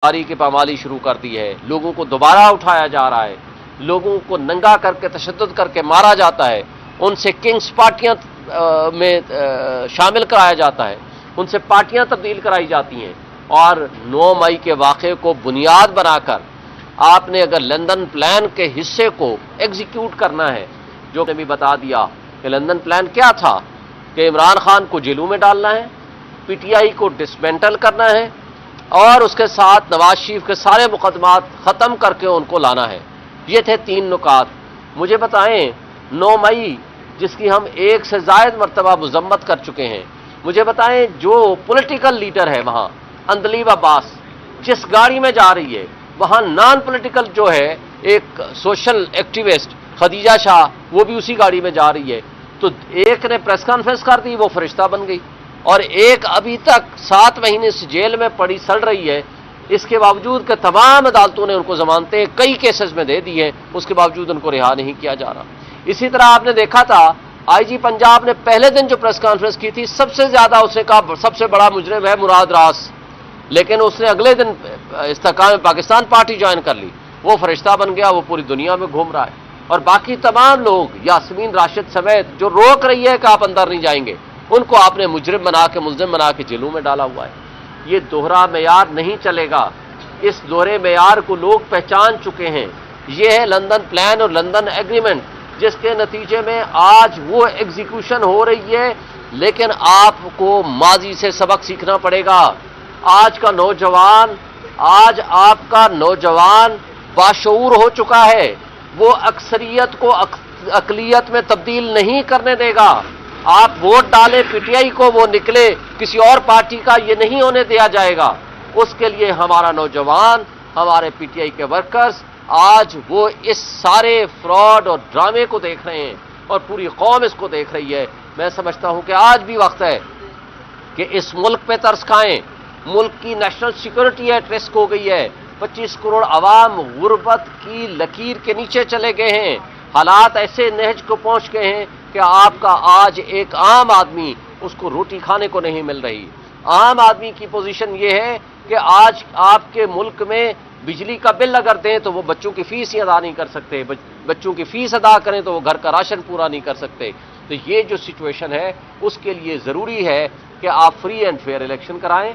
پاری کی پامالی شروع کر دی ہے، لوگوں کو دوبارہ اٹھایا جا رہا ہے، لوگوں کو ننگا کر کے تشدد کر کے مارا جاتا ہے، ان سے کنگز پارٹیاں میں شامل کرایا جاتا ہے، ان سے پارٹیاں تبدیل کرائی جاتی ہیں، اور 9 مئی کے واقعے کو بنیاد بنا کر آپ نے اگر لندن پلان کے حصے کو ایگزیکیوٹ کرنا ہے، جو نے بھی بتا دیا کہ لندن پلان کیا تھا کہ عمران خان کو جیلوں میں ڈالنا ہے، پی ٹی آئی کو ڈسمینٹل کرنا ہے، اور اس کے ساتھ نواز شریف کے سارے مقدمات ختم کر کے ان کو لانا ہے۔ یہ تھے 3 نکات۔ مجھے بتائیں 9 مئی جس کی ہم 1 سے زائد مرتبہ مذمت کر چکے ہیں، مجھے بتائیں جو پولیٹیکل لیڈر ہے وہاں اندلیب عباس جس گاڑی میں جا رہی ہے، وہاں نان پولیٹیکل جو ہے ایک سوشل ایکٹیوسٹ خدیجہ شاہ وہ بھی اسی گاڑی میں جا رہی ہے، تو ایک نے پریس کانفرنس کر دی وہ فرشتہ بن گئی، اور ایک ابھی تک 7 مہینے سے جیل میں پڑی سڑ رہی ہے، اس کے باوجود کہ تمام عدالتوں نے ان کو ضمانتیں کئی کیسز میں دے دی ہیں، اس کے باوجود ان کو رہا نہیں کیا جا رہا۔ اسی طرح آپ نے دیکھا تھا آئی جی پنجاب نے پہلے دن جو پریس کانفرنس کی تھی، سب سے زیادہ اس نے کہا سب سے بڑا مجرم ہے مراد راس، لیکن اس نے اگلے دن استحکام پاکستان پارٹی جوائن کر لی، وہ فرشتہ بن گیا، وہ پوری دنیا میں گھوم رہا ہے، اور باقی تمام لوگ یاسمین راشد سمیت جو روک رہی ہے کہ آپ اندر نہیں جائیں گے، ان کو آپ نے مجرم بنا کے ملزم بنا کے جیلوں میں ڈالا ہوا ہے۔ یہ دوہرا معیار نہیں چلے گا، اس دوہرے معیار کو لوگ پہچان چکے ہیں۔ یہ ہے لندن پلان اور لندن ایگریمنٹ، جس کے نتیجے میں آج وہ ایگزیکیوشن ہو رہی ہے، لیکن آپ کو ماضی سے سبق سیکھنا پڑے گا۔ آج آپ کا نوجوان باشعور ہو چکا ہے، وہ اکثریت کو اقلیت میں تبدیل نہیں کرنے دے گا۔ آپ ووٹ ڈالیں پی ٹی آئی کو، وہ نکلے کسی اور پارٹی کا، یہ نہیں ہونے دیا جائے گا۔ اس کے لیے ہمارا نوجوان، ہمارے پی ٹی آئی کے ورکرز آج وہ اس سارے فراڈ اور ڈرامے کو دیکھ رہے ہیں، اور پوری قوم اس کو دیکھ رہی ہے۔ میں سمجھتا ہوں کہ آج بھی وقت ہے کہ اس ملک پہ ترس کھائیں۔ ملک کی نیشنل سیکورٹی ایٹ رسک ہو گئی ہے، 25 کروڑ عوام غربت کی لکیر کے نیچے چلے گئے ہیں، حالات ایسے نہج کو پہنچ گئے ہیں کہ آپ کا آج ایک عام آدمی اس کو روٹی کھانے کو نہیں مل رہی۔ عام آدمی کی پوزیشن یہ ہے کہ آج آپ کے ملک میں بجلی کا بل اگر دیں تو وہ بچوں کی فیس ہی ادا نہیں کر سکتے، بچوں کی فیس ادا کریں تو وہ گھر کا راشن پورا نہیں کر سکتے۔ تو یہ جو سچویشن ہے اس کے لیے ضروری ہے کہ آپ فری اینڈ فیئر الیکشن کرائیں۔